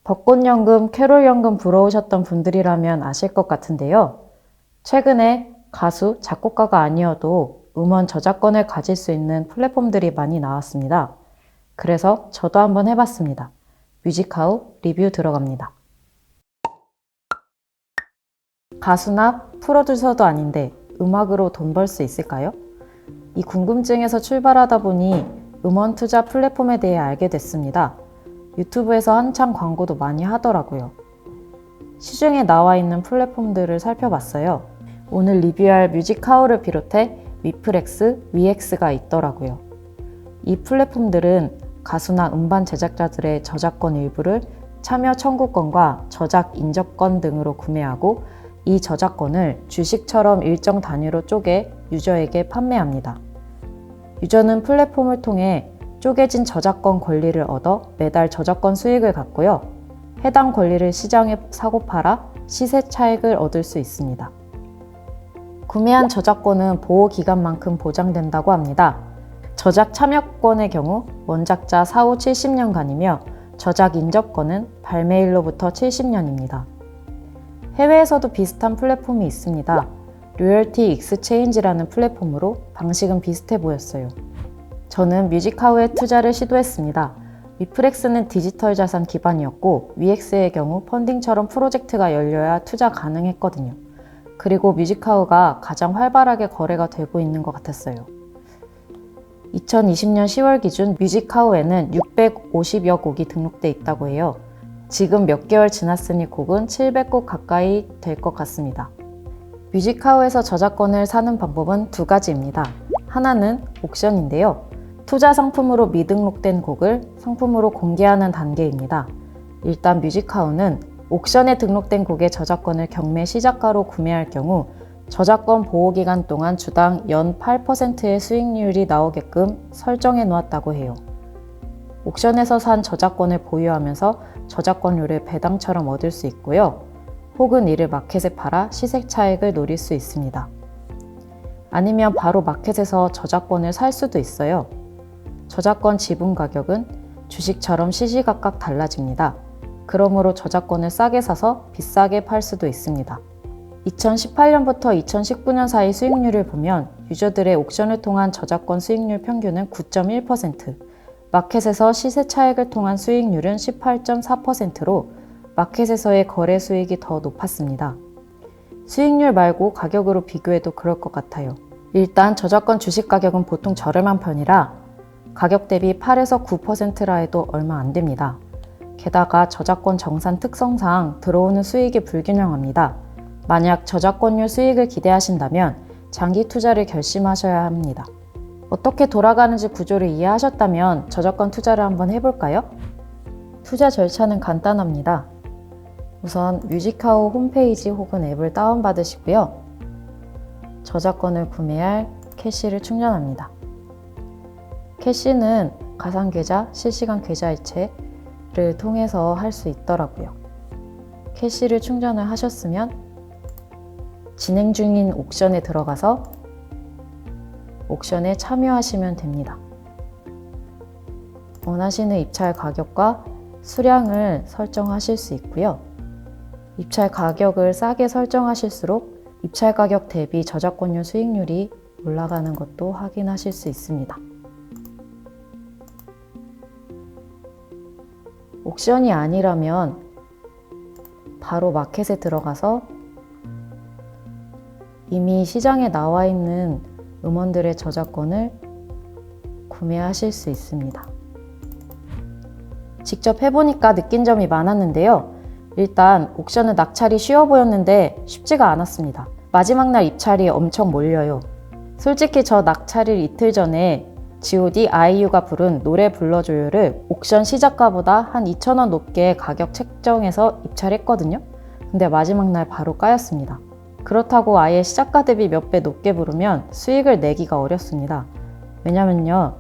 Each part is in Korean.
벚꽃연금, 캐롤연금 부러우셨던 분들이라면 아실 것 같은데요. 최근에 가수, 작곡가가 아니어도 음원 저작권을 가질 수 있는 플랫폼들이 많이 나왔습니다. 그래서 저도 한번 해봤습니다. 뮤직하우 리뷰 들어갑니다. 가수나 프로듀서도 아닌데 음악으로 돈 벌 수 있을까요? 이 궁금증에서 출발하다 보니 음원 투자 플랫폼에 대해 알게 됐습니다. 유튜브에서 한참 광고도 많이 하더라고요. 시중에 나와 있는 플랫폼들을 살펴봤어요. 오늘 리뷰할 뮤직하우를 비롯해 위플렉스, 위엑스가 있더라고요. 이 플랫폼들은 가수나 음반 제작자들의 저작권 일부를 참여 청구권과 저작 인접권 등으로 구매하고 이 저작권을 주식처럼 일정 단위로 쪼개 유저에게 판매합니다. 유저는 플랫폼을 통해 쪼개진 저작권 권리를 얻어 매달 저작권 수익을 갖고요. 해당 권리를 시장에 사고 팔아 시세 차익을 얻을 수 있습니다. 구매한 저작권은 보호 기간만큼 보장된다고 합니다. 저작 참여권의 경우 원작자 사후 70년간이며 저작 인접권은 발매일로부터 70년입니다. 해외에서도 비슷한 플랫폼이 있습니다. 로열티 익스체인지라는 플랫폼으로 방식은 비슷해 보였어요. 저는 뮤직하우에 투자를 시도했습니다. 위플렉스는 디지털 자산 기반이었고 위엑스의 경우 펀딩처럼 프로젝트가 열려야 투자 가능했거든요. 그리고 뮤직하우가 가장 활발하게 거래가 되고 있는 것 같았어요. 2020년 10월 기준 뮤직하우에는 650여 곡이 등록돼 있다고 해요. 지금 몇 개월 지났으니 곡은 700곡 가까이 될 것 같습니다. 뮤직하우에서 저작권을 사는 방법은 두 가지입니다. 하나는 옥션인데요. 투자 상품으로 미등록된 곡을 상품으로 공개하는 단계입니다. 일단 뮤직하우는 옥션에 등록된 곡의 저작권을 경매 시작가로 구매할 경우 저작권 보호기간 동안 주당 연 8%의 수익률이 나오게끔 설정해 놓았다고 해요. 옥션에서 산 저작권을 보유하면서 저작권료를 배당처럼 얻을 수 있고요. 혹은 이를 마켓에 팔아 시세 차익을 노릴 수 있습니다. 아니면 바로 마켓에서 저작권을 살 수도 있어요. 저작권 지분 가격은 주식처럼 시시각각 달라집니다. 그러므로 저작권을 싸게 사서 비싸게 팔 수도 있습니다. 2018년부터 2019년 사이 수익률을 보면 유저들의 옥션을 통한 저작권 수익률 평균은 9.1%, 마켓에서 시세 차익을 통한 수익률은 18.4%로 마켓에서의 거래 수익이 더 높았습니다. 수익률 말고 가격으로 비교해도 그럴 것 같아요. 일단 저작권 주식 가격은 보통 저렴한 편이라 가격 대비 8에서 9%라 해도 얼마 안 됩니다. 게다가 저작권 정산 특성상 들어오는 수익이 불균형합니다. 만약 저작권료 수익을 기대하신다면 장기 투자를 결심하셔야 합니다. 어떻게 돌아가는지 구조를 이해하셨다면 저작권 투자를 한번 해볼까요? 투자 절차는 간단합니다. 우선 뮤직하우 홈페이지 혹은 앱을 다운받으시고요. 저작권을 구매할 캐시를 충전합니다. 캐시는 가상계좌, 실시간 계좌이체를 통해서 할 수 있더라고요. 캐시를 충전을 하셨으면 진행 중인 옥션에 들어가서 옥션에 참여하시면 됩니다. 원하시는 입찰 가격과 수량을 설정하실 수 있고요. 입찰 가격을 싸게 설정하실수록 입찰 가격 대비 저작권료 수익률이 올라가는 것도 확인하실 수 있습니다. 옥션이 아니라면 바로 마켓에 들어가서 이미 시장에 나와 있는 음원들의 저작권을 구매하실 수 있습니다. 직접 해보니까 느낀 점이 많았는데요. 일단 옥션은 낙찰이 쉬워 보였는데 쉽지가 않았습니다. 마지막 날 입찰이 엄청 몰려요. 솔직히 저 낙찰일 이틀 전에 G.O.D 아이유가 부른 노래 불러줘요를 옥션 시작가보다 한 2,000원 높게 가격 책정해서 입찰했거든요. 근데 마지막 날 바로 까였습니다. 그렇다고 아예 시작가 대비 몇 배 높게 부르면 수익을 내기가 어렵습니다. 왜냐면요,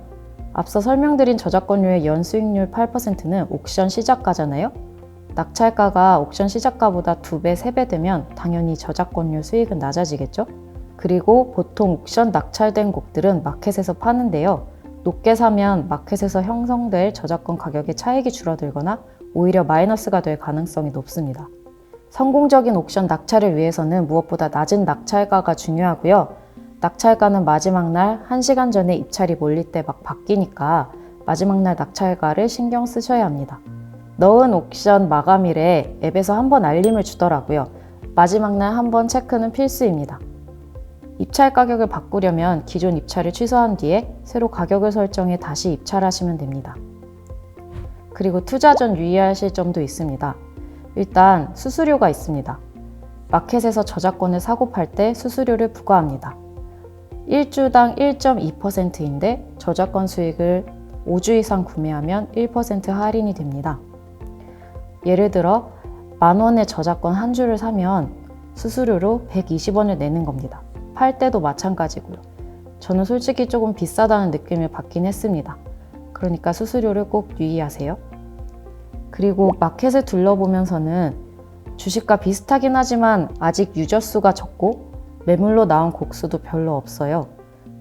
앞서 설명드린 저작권료의 연수익률 8%는 옥션 시작가잖아요. 낙찰가가 옥션 시작가보다 2배, 3배 되면 당연히 저작권료 수익은 낮아지겠죠? 그리고 보통 옥션 낙찰된 곡들은 마켓에서 파는데요. 높게 사면 마켓에서 형성될 저작권 가격의 차익이 줄어들거나 오히려 마이너스가 될 가능성이 높습니다. 성공적인 옥션 낙찰을 위해서는 무엇보다 낮은 낙찰가가 중요하고요. 낙찰가는 마지막 날 1시간 전에 입찰이 몰릴 때 막 바뀌니까 마지막 날 낙찰가를 신경 쓰셔야 합니다. 넣은 옥션 마감일에 앱에서 한번 알림을 주더라고요. 마지막 날 한번 체크는 필수입니다. 입찰 가격을 바꾸려면 기존 입찰을 취소한 뒤에 새로 가격을 설정해 다시 입찰하시면 됩니다. 그리고 투자 전 유의하실 점도 있습니다. 일단 수수료가 있습니다. 마켓에서 저작권을 사고 팔 때 수수료를 부과합니다. 1주당 1.2%인데 저작권 수익을 5주 이상 구매하면 1% 할인이 됩니다. 예를 들어 10,000원의 저작권 한 주를 사면 수수료로 120원을 내는 겁니다. 팔 때도 마찬가지고요. 저는 솔직히 조금 비싸다는 느낌을 받긴 했습니다. 그러니까 수수료를 꼭 유의하세요. 그리고 마켓을 둘러보면서는 주식과 비슷하긴 하지만 아직 유저 수가 적고 매물로 나온 곡수도 별로 없어요.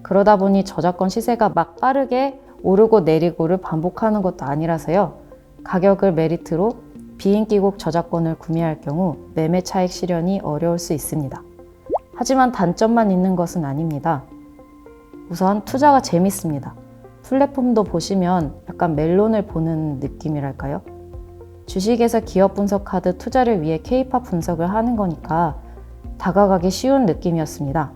그러다 보니 저작권 시세가 막 빠르게 오르고 내리고를 반복하는 것도 아니라서요. 가격을 메리트로 비인기곡 저작권을 구매할 경우 매매 차익 실현이 어려울 수 있습니다. 하지만 단점만 있는 것은 아닙니다. 우선 투자가 재밌습니다. 플랫폼도 보시면 약간 멜론을 보는 느낌이랄까요? 주식에서 기업 분석하듯 투자를 위해 K-팝 분석을 하는 거니까 다가가기 쉬운 느낌이었습니다.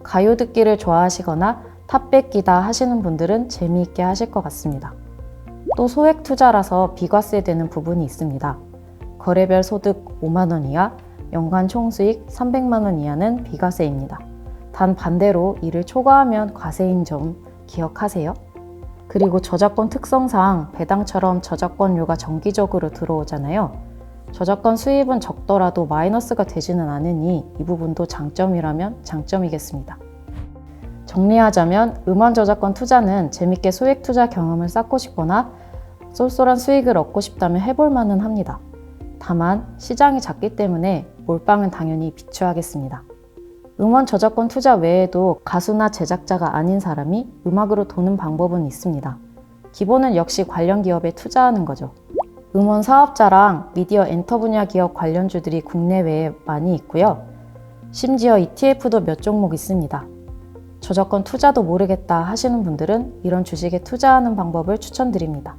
가요 듣기를 좋아하시거나 탑 뺏기다 하시는 분들은 재미있게 하실 것 같습니다. 또 소액 투자라서 비과세 되는 부분이 있습니다. 거래별 소득 5만 원 이하, 연간 총수익 300만 원 이하는 비과세입니다. 단 반대로 이를 초과하면 과세인 점 기억하세요. 그리고 저작권 특성상 배당처럼 저작권료가 정기적으로 들어오잖아요. 저작권 수입은 적더라도 마이너스가 되지는 않으니 이 부분도 장점이라면 장점이겠습니다. 정리하자면 음원 저작권 투자는 재밌게 소액 투자 경험을 쌓고 싶거나 쏠쏠한 수익을 얻고 싶다면 해볼 만은 합니다. 다만 시장이 작기 때문에 몰빵은 당연히 비추하겠습니다. 음원 저작권 투자 외에도 가수나 제작자가 아닌 사람이 음악으로 도는 방법은 있습니다. 기본은 역시 관련 기업에 투자하는 거죠. 음원 사업자랑 미디어 엔터 분야 기업 관련주들이 국내외에 많이 있고요. 심지어 ETF도 몇 종목 있습니다. 저작권 투자도 모르겠다 하시는 분들은 이런 주식에 투자하는 방법을 추천드립니다.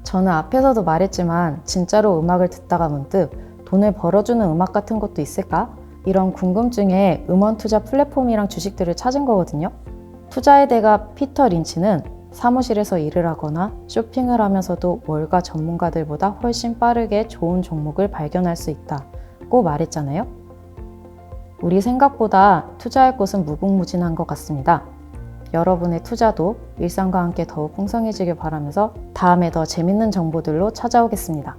저는 앞에서도 말했지만 진짜로 음악을 듣다가 문득 돈을 벌어주는 음악 같은 것도 있을까? 이런 궁금증에 음원 투자 플랫폼이랑 주식들을 찾은 거거든요. 투자의 대가 피터 린치는 사무실에서 일을 하거나 쇼핑을 하면서도 월가 전문가들보다 훨씬 빠르게 좋은 종목을 발견할 수 있다고 말했잖아요. 우리 생각보다 투자할 곳은 무궁무진한 것 같습니다. 여러분의 투자도 일상과 함께 더욱 풍성해지길 바라면서 다음에 더 재밌는 정보들로 찾아오겠습니다.